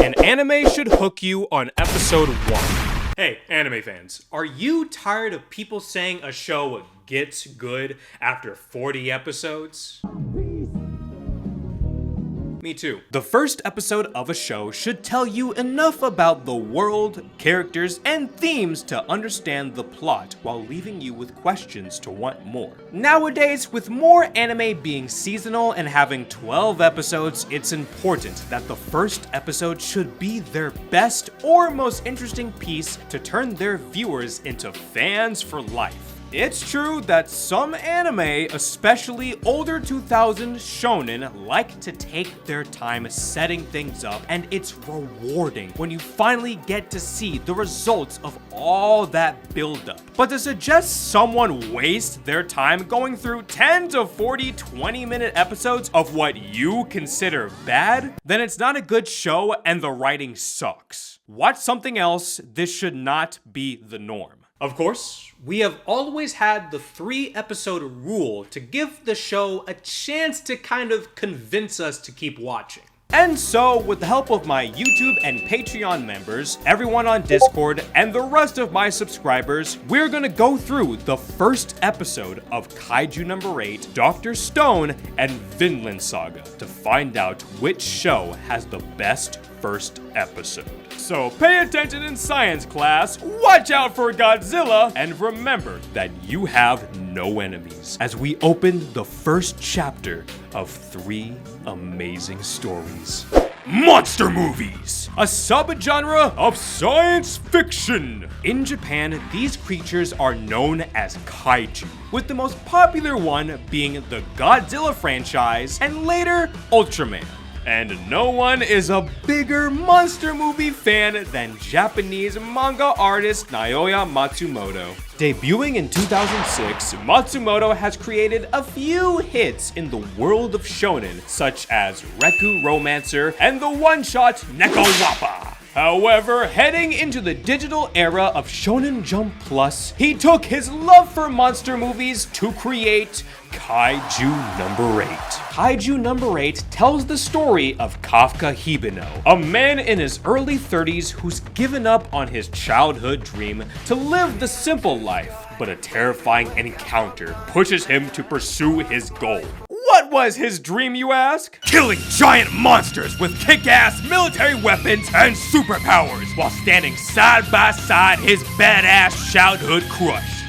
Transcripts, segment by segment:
An anime should hook you on episode 1. Hey, anime fans, are you tired of people saying a show gets good after 40 episodes? Me too. The first episode of a show should tell you enough about the world, characters, and themes to understand the plot while leaving you with questions to want more. Nowadays, with more anime being seasonal and having 12 episodes, it's important that the first episode should be their best or most interesting piece to turn their viewers into fans for life. It's true that some anime, especially older 2000s shonen, like to take their time setting things up, and it's rewarding when you finally get to see the results of all that buildup. But to suggest someone waste their time going through 10 to 40 20-minute episodes of what you consider bad, then it's not a good show and the writing sucks. Watch something else. This should not be the norm. Of course, we have always had the 3-episode rule to give the show a chance to kind of convince us to keep watching. And so, with the help of my YouTube and Patreon members, everyone on Discord, and the rest of my subscribers, we're gonna go through the first episode of Kaiju number 8, Dr. Stone, and Vinland Saga to find out which show has the best first episode. So pay attention in science class, watch out for Godzilla, and remember that you have no enemies as we open the first chapter of 3 amazing stories. Monster movies, a subgenre of science fiction. In Japan, these creatures are known as Kaiju, with the most popular one being the Godzilla franchise and later Ultraman. And no one is a bigger monster movie fan than Japanese manga artist Naoya Matsumoto. Debuting in 2006, Matsumoto has created a few hits in the world of shonen, such as Reku Romancer and the one-shot Neko Wappa. However, heading into the digital era of Shonen Jump Plus, he took his love for monster movies to create Kaiju number 8. Kaiju number 8 tells the story of Kafka Hibino, a man in his early 30s who's given up on his childhood dream to live the simple life, but a terrifying encounter pushes him to pursue his goal. What was his dream, you ask? Killing giant monsters with kick-ass military weapons and superpowers while standing side by side his badass childhood crush.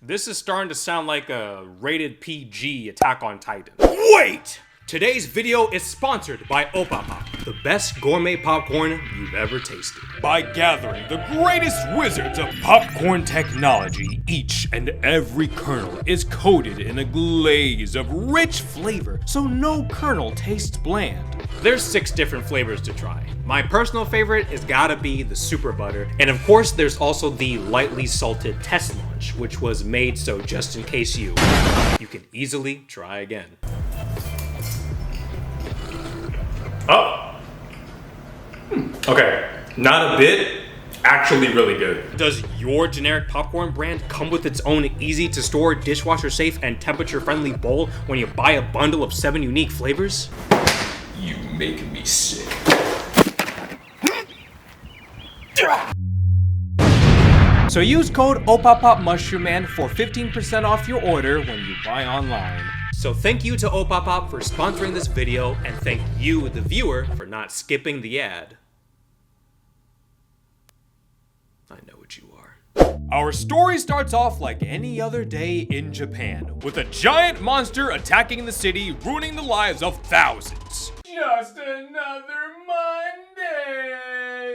This is starting to sound like a rated PG Attack on Titan. Wait! Today's video is sponsored by Opopop, the best gourmet popcorn you've ever tasted. By gathering the greatest wizards of popcorn technology, each and every kernel is coated in a glaze of rich flavor, so no kernel tastes bland. There's 6 different flavors to try. My personal favorite is gotta be the super butter, and of course there's also the lightly salted test launch, which was made so just in case you can easily try again. Oh. Okay, not a bit, actually really good. Does your generic popcorn brand come with its own easy-to-store, dishwasher-safe, and temperature-friendly bowl when you buy a bundle of 7 unique flavors? You make me sick. So use code OpopopMushrooman for 15% off your order when you buy online. So thank you to Opopop for sponsoring this video, and thank you, the viewer, for not skipping the ad. I know what you are. Our story starts off like any other day in Japan, with a giant monster attacking the city, ruining the lives of thousands. Just another Monday!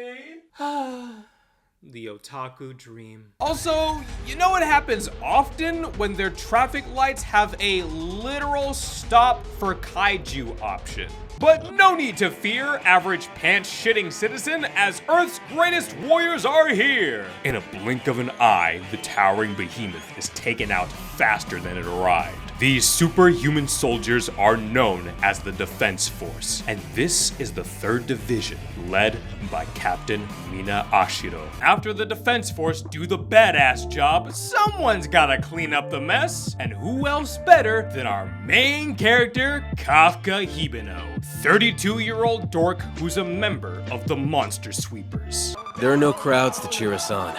The otaku dream. Also, you know what happens often when their traffic lights have a literal stop for kaiju option. But no need to fear, average pants-shitting citizen, as Earth's greatest warriors are here! In a blink of an eye, the towering behemoth is taken out faster than it arrived. These superhuman soldiers are known as the Defense Force, and this is the 3rd Division, led by Captain Mina Ashiro. After the Defense Force do the badass job, someone's gotta clean up the mess, and who else better than our main character, Kafka Hibino, 32-year-old dork who's a member of the Monster Sweepers. There are no crowds to cheer us on,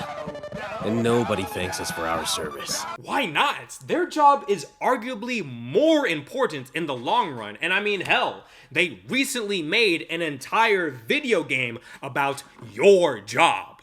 and nobody thanks us for our service. Why not? Their job is arguably more important in the long run, and I mean, hell, they recently made an entire video game about your job.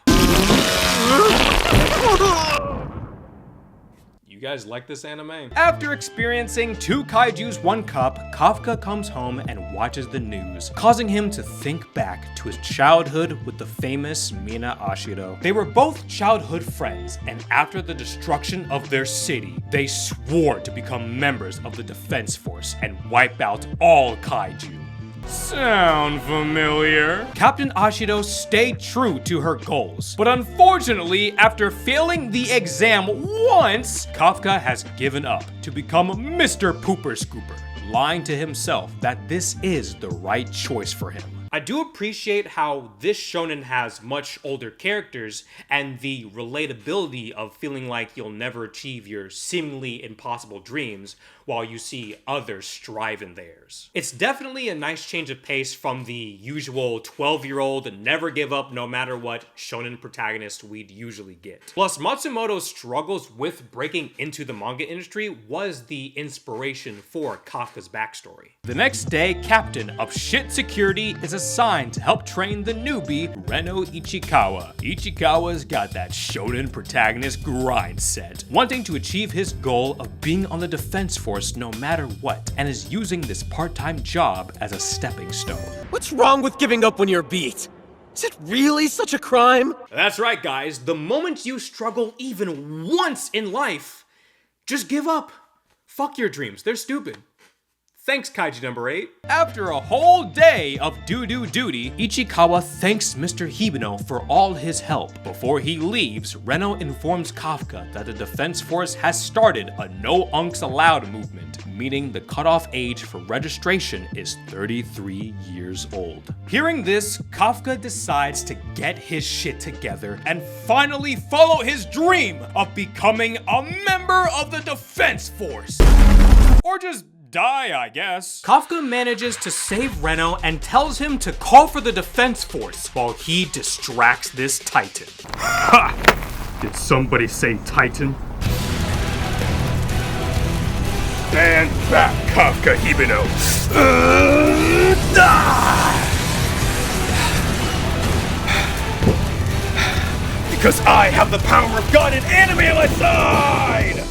You guys like this anime? After experiencing 2 kaijus, 1 cup, Kafka comes home and watches the news, causing him to think back to his childhood with the famous Mina Ashiro. They were both childhood friends, and after the destruction of their city, they swore to become members of the Defense Force and wipe out all kaiju. Sound familiar? Captain Ashiro stayed true to her goals, but unfortunately, after failing the exam once, Kafka has given up to become Mr. Pooper Scooper, lying to himself that this is the right choice for him. I do appreciate how this shonen has much older characters and the relatability of feeling like you'll never achieve your seemingly impossible dreams while you see others strive in theirs. It's definitely a nice change of pace from the usual 12-year-old never give up no matter what shonen protagonist we'd usually get. Plus, Matsumoto's struggles with breaking into the manga industry was the inspiration for Kafka's backstory. The next day, Captain of Shit Security is assigned to help train the newbie, Reno Ichikawa. Ichikawa's got that shonen protagonist grind set, wanting to achieve his goal of being on the defense force no matter what, and is using this part-time job as a stepping stone. What's wrong with giving up when you're beat? Is it really such a crime? That's right, guys. The moment you struggle even once in life, just give up. Fuck your dreams. They're stupid. Thanks, Kaiju number 8. After a whole day of doo-doo duty, Ichikawa thanks Mr. Hibino for all his help. Before he leaves, Reno informs Kafka that the Defense Force has started a No Unks Allowed movement, meaning the cutoff age for registration is 33 years old. Hearing this, Kafka decides to get his shit together and finally follow his dream of becoming a member of the Defense Force. Or just die, I guess. Kafka manages to save Reno and tells him to call for the Defense Force while he distracts this Titan. Ha! Did somebody say Titan? Stand back, Kafka Hibino. Because I have the power of God and anime on my side!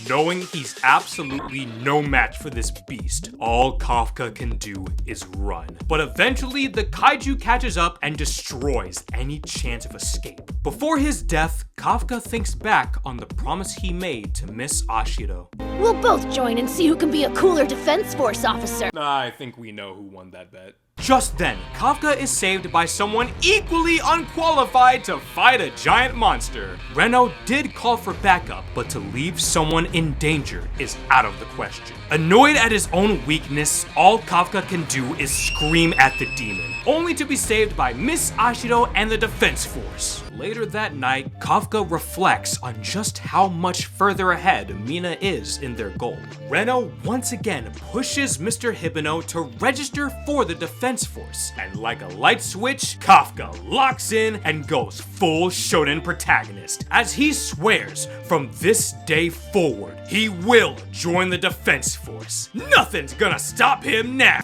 Knowing he's absolutely no match for this beast, all Kafka can do is run. But eventually, the kaiju catches up and destroys any chance of escape. Before his death, Kafka thinks back on the promise he made to Miss Ashiro. We'll both join and see who can be a cooler Defense Force officer. I think we know who won that bet. Just then, Kafka is saved by someone equally unqualified to fight a giant monster. Reno did call for backup, but to leave someone in danger is out of the question. Annoyed at his own weakness, all Kafka can do is scream at the demon, only to be saved by Miss Ashiro and the Defense Force. Later that night, Kafka reflects on just how much further ahead Mina is in their goal. Reno once again pushes Mr. Hibino to register for the Defense Force, and like a light switch, Kafka locks in and goes full shonen protagonist, as he swears from this day forward, he will join the Defense Force. Nothing's gonna stop him now.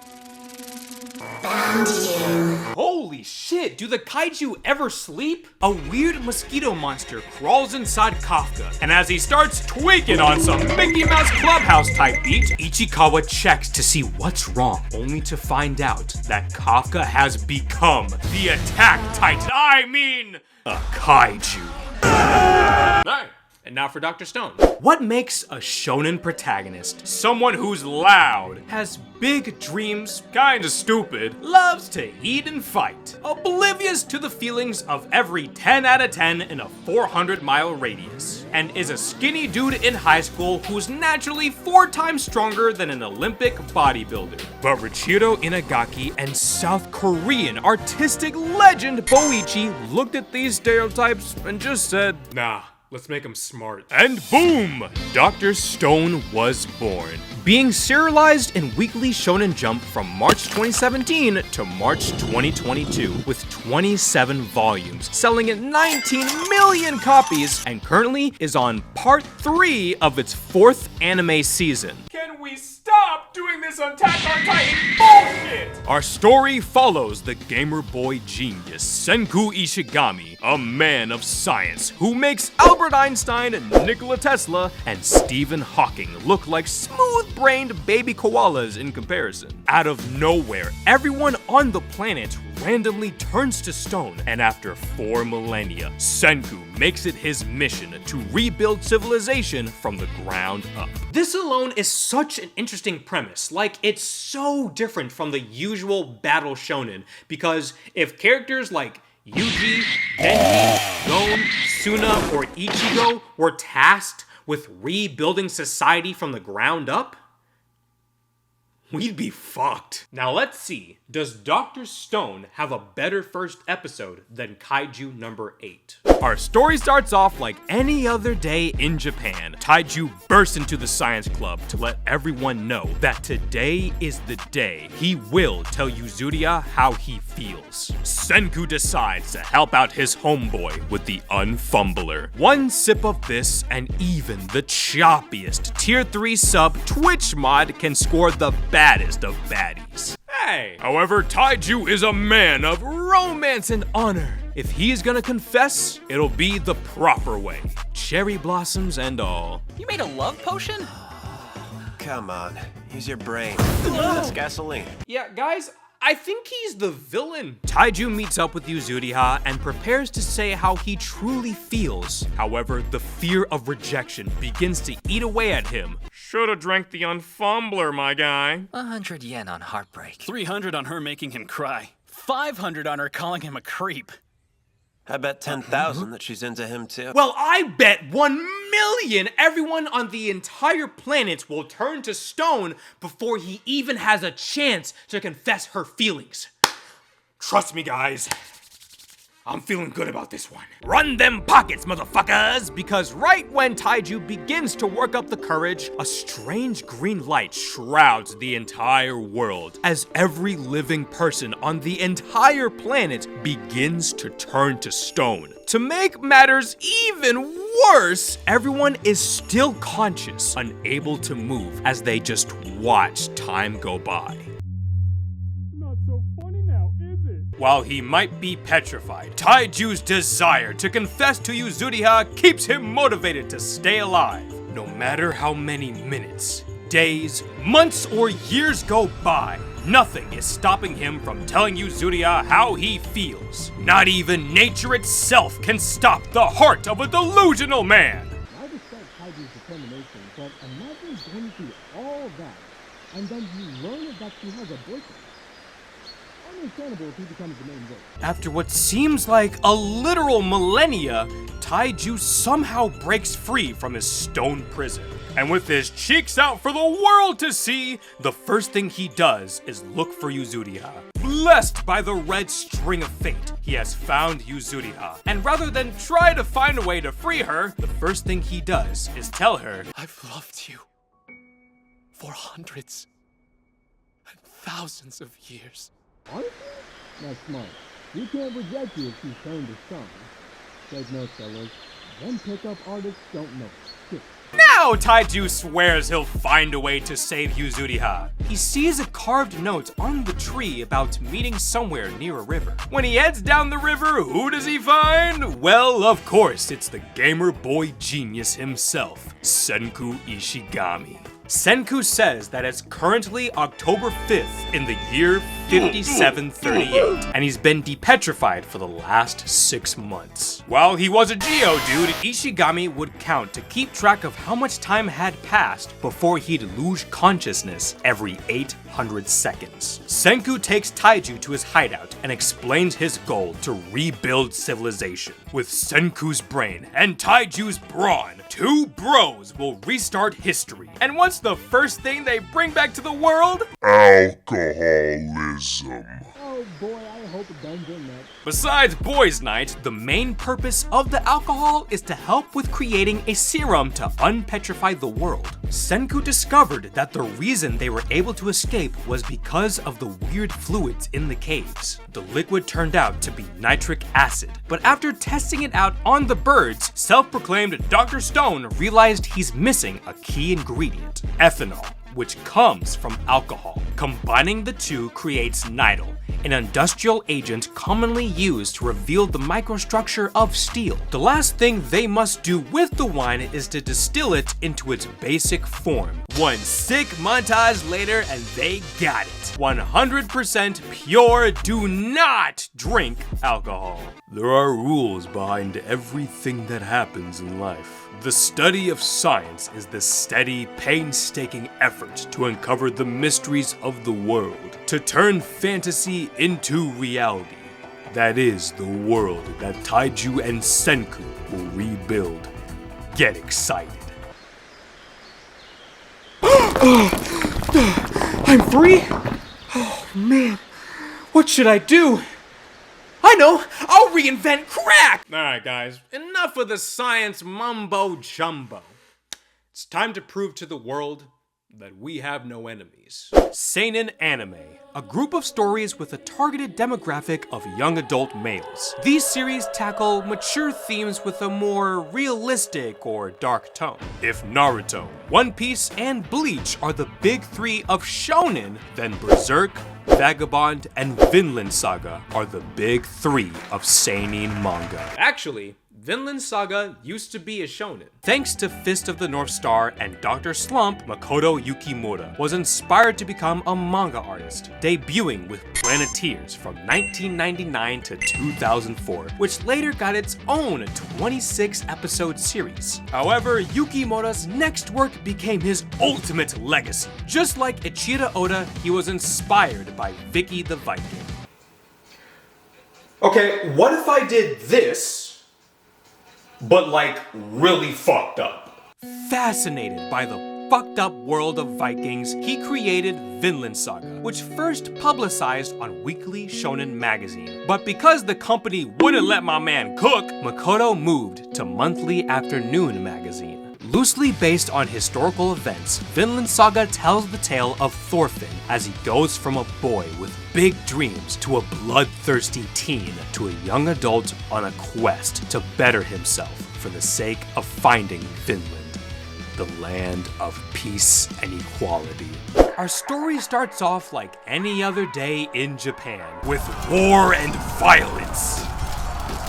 Found you. Holy shit, do the kaiju ever sleep? A weird mosquito monster crawls inside Kafka, and as he starts tweaking on some Mickey Mouse Clubhouse type beat, Ichikawa checks to see what's wrong, only to find out that Kafka has become the Attack Titan. I mean, a kaiju. Hey, And now for Dr. Stone. What makes a shonen protagonist? Someone who's loud, has big dreams, kinda stupid, loves to eat and fight, oblivious to the feelings of every 10 out of 10 in a 400-mile radius, and is a skinny dude in high school who's naturally 4 times stronger than an Olympic bodybuilder. But Richiro Inagaki and South Korean artistic legend Boichi looked at these stereotypes and just said, nah. Let's make him smart. And boom! Dr. Stone was born. Being serialized in Weekly Shonen Jump from March 2017 to March 2022 with 27 volumes, selling at 19 million copies, and currently is on part 3 of its 4th anime season. Can we stop doing this Attack on Titan bullshit? Our story follows the gamer boy genius Senku Ishigami, a man of science who makes Albert Einstein, Nikola Tesla, and Stephen Hawking look like smooth-brained baby koalas in comparison. Out of nowhere, everyone on the planet randomly turns to stone, and after 4 millennia, Senku makes it his mission to rebuild civilization from the ground up. This alone is such an interesting premise. Like, it's so different from the usual battle shonen, because if characters like Yuji, Denji, Gon, Suna, or Ichigo were tasked with rebuilding society from the ground up, we'd be fucked. Now let's see, does Dr. Stone have a better first episode than Kaiju number 8? Our story starts off like any other day in Japan. Taiju bursts into the science club to let everyone know that today is the day he will tell Yuzuriha how he feels. Senku decides to help out his homeboy with the Unfumbler. One sip of this and even the choppiest tier 3 sub Twitch mod can score the baddest of baddies. Hey! However, Taiju is a man of romance and honor. If he's gonna confess, it'll be the proper way. Cherry blossoms and all. You made a love potion? Come on, use your brain. That's gasoline. Yeah, guys, I think he's the villain. Taiju meets up with Yuzuriha and prepares to say how he truly feels. However, the fear of rejection begins to eat away at him. Should've drank the Unfumbler, my guy. 100 yen on heartbreak. 300 on her making him cry. 500 on her calling him a creep. I bet 10,000 that she's into him too. Well, I bet 1 million everyone on the entire planet will turn to stone before he even has a chance to confess her feelings. Trust me, guys. I'm feeling good about this one. Run them pockets, motherfuckers! Because right when Taiju begins to work up the courage, a strange green light shrouds the entire world as every living person on the entire planet begins to turn to stone. To make matters even worse, everyone is still conscious, unable to move as they just watch time go by. While he might be petrified, Taiju's desire to confess to Yuzuriha keeps him motivated to stay alive. No matter how many minutes, days, months, or years go by, nothing is stopping him from telling Yuzuriha how he feels. Not even nature itself can stop the heart of a delusional man. I respect Taiju's determination, but imagine going through all that, and then you learn that she has a boyfriend. If he becomes the main villain. After what seems like a literal millennia, Taiju somehow breaks free from his stone prison. And with his cheeks out for the world to see, the first thing he does is look for Yuzuriha. Blessed by the red string of fate, he has found Yuzuriha. And rather than try to find a way to free her, the first thing he does is tell her, I've loved you for hundreds and thousands of years. Honestly? That's smart. You can't reject you if she's turned to stone. Take notes, fellas. Them pickup artists don't know shit. Now Taiju swears he'll find a way to save Yuzuriha. He sees a carved note on the tree about meeting somewhere near a river. When he heads down the river, who does he find? Well, of course, it's the gamer boy genius himself, Senku Ishigami. Senku says that it's currently October 5th in the year 5738, and he's been depetrified for the last 6 months. While he was a Geodude, Ishigami would count to keep track of how much time had passed before he'd lose consciousness every 800 seconds. Senku takes Taiju to his hideout and explains his goal to rebuild civilization. With Senku's brain and Taiju's brawn, 2 bros will restart history. And what's the first thing they bring back to the world? Alcoholism. Oh boy, I hope it doesn't get nuts. Besides boys' night, the main purpose of the alcohol is to help with creating a serum to unpetrify the world. Senku discovered that the reason they were able to escape was because of the weird fluids in the caves. The liquid turned out to be nitric acid, but after testing it out on the birds, self-proclaimed Dr. Stone realized he's missing a key ingredient, ethanol, which comes from alcohol. Combining the two creates nitol, an industrial agent commonly used to reveal the microstructure of steel. The last thing they must do with the wine is to distill it into its basic form. One sick montage later and they got it. 100% pure, do not drink alcohol. There are rules behind everything that happens in life. The study of science is the steady, painstaking effort to uncover the mysteries of the world, to turn fantasy into reality. That is the world that Taiju and Senku will rebuild. Get excited. I'm free? Oh man, what should I do? I know! I'll reinvent crack! Alright guys, enough of the science mumbo jumbo. It's time to prove to the world that we have no enemies. Seinen Anime, a group of stories with a targeted demographic of young adult males. These series tackle mature themes with a more realistic or dark tone. If Naruto, One Piece, and Bleach are the big 3 of Shonen, then Berserk, Vagabond, and Vinland Saga are the big 3 of seinen manga. Actually, Vinland Saga used to be a shonen. Thanks to Fist of the North Star and Dr. Slump, Makoto Yukimura was inspired to become a manga artist, debuting with Planeteers from 1999 to 2004, which later got its own 26-episode series. However, Yukimura's next work became his ultimate legacy. Just like Ichiro Oda, he was inspired by Vicky the Viking. Okay, what if I did this, but like really fucked up? Fascinated by the fucked up world of Vikings, he created Vinland Saga, which first publicized on Weekly Shonen magazine. But because the company wouldn't let my man cook, Makoto moved to Monthly Afternoon magazine. Loosely based on historical events, Vinland Saga tells the tale of Thorfinn as he goes from a boy with big dreams to a bloodthirsty teen to a young adult on a quest to better himself for the sake of finding Vinland, the land of peace and equality. Our story starts off like any other day in Japan, with war and violence.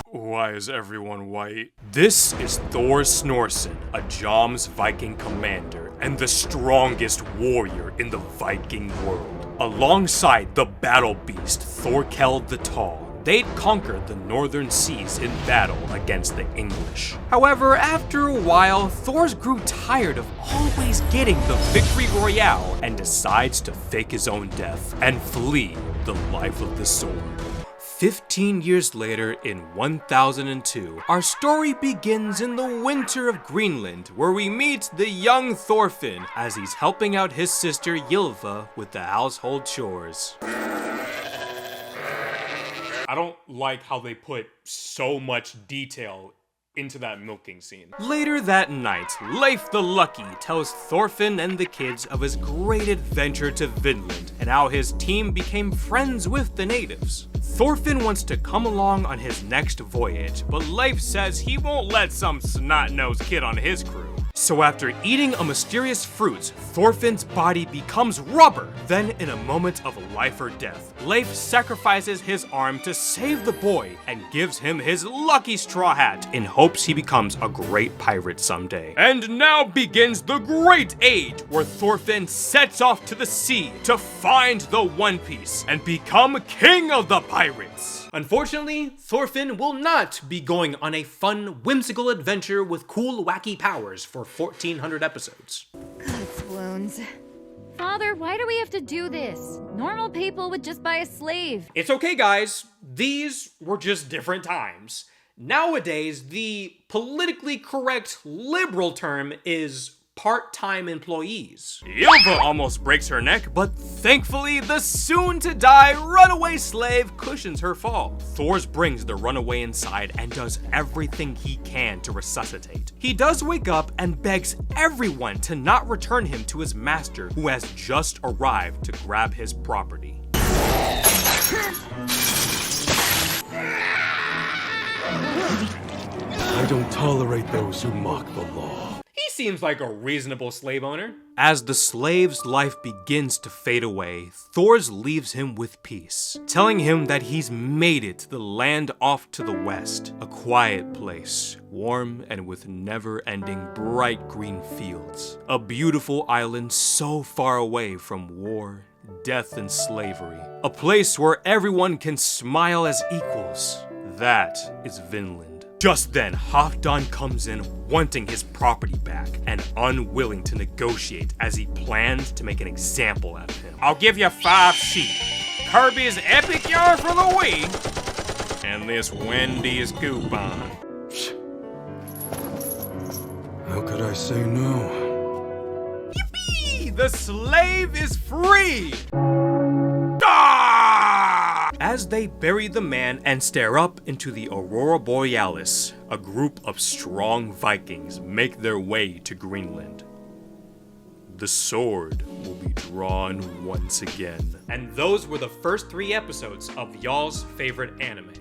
Why is everyone white? This is Thor Snorsen, a Joms Viking commander and the strongest warrior in the Viking world. Alongside the battle beast Thorkel the Tall, they'd conquered the northern seas in battle against the English. However, after a while, Thor grew tired of always getting the victory royale and decides to fake his own death and flee the life of the sword. 15 years later, in 1002, our story begins in the winter of Greenland, where we meet the young Thorfinn as he's helping out his sister Ylva with the household chores. I don't like how they put so much detail into that milking scene. Later that night, Leif the Lucky tells Thorfinn and the kids of his great adventure to Vinland and how his team became friends with the natives. Thorfinn wants to come along on his next voyage, but Leif says he won't let some snot-nosed kid on his crew. So after eating a mysterious fruit, Thorfinn's body becomes rubber. Then in a moment of life or death, Leif sacrifices his arm to save the boy and gives him his lucky straw hat in hopes he becomes a great pirate someday. And now begins the Great Age, where Thorfinn sets off to the sea to find the One Piece and become king of the pirates. Unfortunately, Thorfinn will not be going on a fun, whimsical adventure with cool, wacky powers for 1,400 episodes. God's wounds. Father, why do we have to do this? Normal people would just buy a slave. It's okay, guys. These were just different times. Nowadays, the politically correct liberal term is part-time employees. Ylva almost breaks her neck, but thankfully the soon-to-die runaway slave cushions her fall. Thors brings the runaway inside and does everything he can to resuscitate. He does wake up and begs everyone to not return him to his master, who has just arrived to grab his property. I don't tolerate those who mock the law. He seems like a reasonable slave owner. As the slave's life begins to fade away, Thors leaves him with peace, telling him that he's made it to the land off to the west, a quiet place, warm and with never-ending bright green fields, a beautiful island so far away from war, death, and slavery, a place where everyone can smile as equals. That is Vinland. Just then, Halfdan comes in wanting his property back and unwilling to negotiate as he plans to make an example out of him. I'll give you 5 sheep, Kirby's epic yarn for the week, and this Wendy's coupon. How could I say no? Yippee! The slave is free! As they bury the man and stare up into the Aurora Borealis, a group of strong Vikings make their way to Greenland. The sword will be drawn once again. And those were the first 3 episodes of y'all's favorite anime.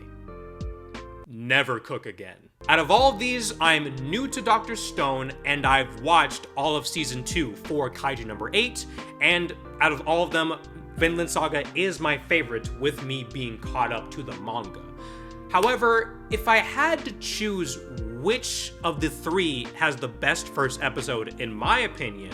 Never cook again. Out of all of these, I'm new to Dr. Stone, and I've watched all of season 2 for Kaiju number 8, and out of all of them, Vinland Saga is my favorite, with me being caught up to the manga. However, if I had to choose which of the 3 has the best first episode, in my opinion,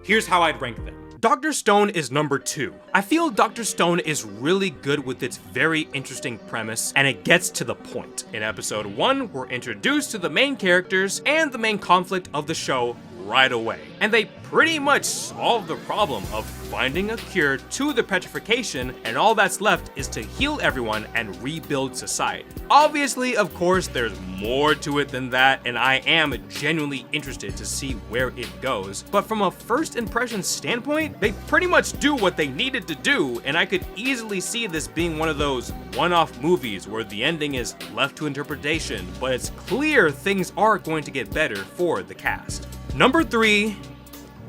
here's how I'd rank them. Dr. Stone is number 2. I feel Dr. Stone is really good with its very interesting premise, and it gets to the point. In episode 1, we're introduced to the main characters and the main conflict of the show right away. And they pretty much solve the problem of finding a cure to the petrification, and all that's left is to heal everyone and rebuild society. Obviously, of course, there's more to it than that, and I am genuinely interested to see where it goes. But from a first impression standpoint, they pretty much do what they needed to do, and I could easily see this being one of those one-off movies where the ending is left to interpretation, but it's clear things are going to get better for the cast. Number 3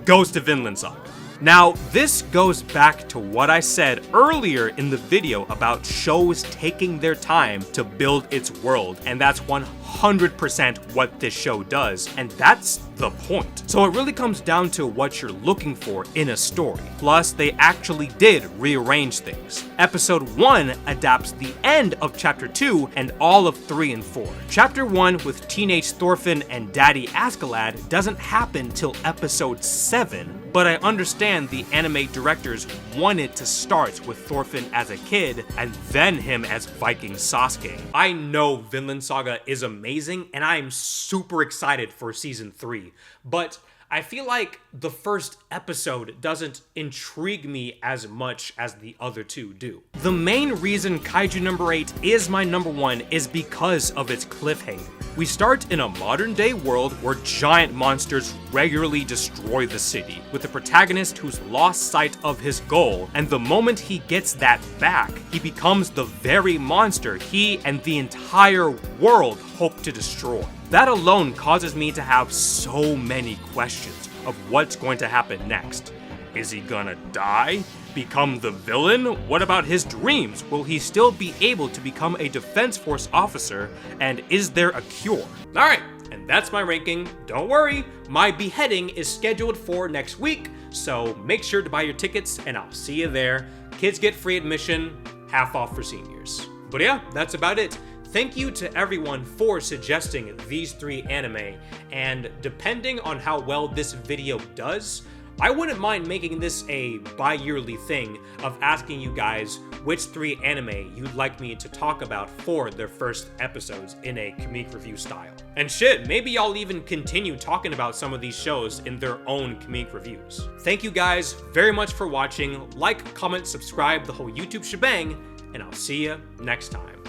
goes to Vinland Saga. Now, this goes back to what I said earlier in the video about shows taking their time to build its world, and that's 100% what this show does, and that's the point. So it really comes down to what you're looking for in a story. Plus, they actually did rearrange things. Episode 1 adapts the end of Chapter 2 and all of 3 and 4. Chapter 1 with teenage Thorfinn and Daddy Askeladd doesn't happen till Episode 7, but I understand the anime directors wanted to start with Thorfinn as a kid and then him as Viking Sasuke. I know Vinland Saga is amazing, and I'm super excited for season 3, but I feel like the first episode doesn't intrigue me as much as the other 2 do. The main reason Kaiju number 8 is my number 1 is because of its cliffhanger. We start in a modern day world where giant monsters regularly destroy the city, with the protagonist who's lost sight of his goal, and the moment he gets that back, he becomes the very monster he and the entire world hope to destroy. That alone causes me to have so many questions of what's going to happen next. Is he gonna die? Become the villain? What about his dreams? Will he still be able to become a Defense Force officer? And is there a cure? Alright, and that's my ranking. Don't worry, my beheading is scheduled for next week, so make sure to buy your tickets and I'll see you there. Kids get free admission, half off for seniors. But yeah, that's about it. Thank you to everyone for suggesting these 3 anime, and depending on how well this video does, I wouldn't mind making this a bi-yearly thing of asking you guys which 3 anime you'd like me to talk about for their first episodes in a comic review style. And shit, maybe I'll even continue talking about some of these shows in their own comic reviews. Thank you guys very much for watching. Like, comment, subscribe, the whole YouTube shebang, and I'll see you next time.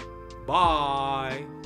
Bye!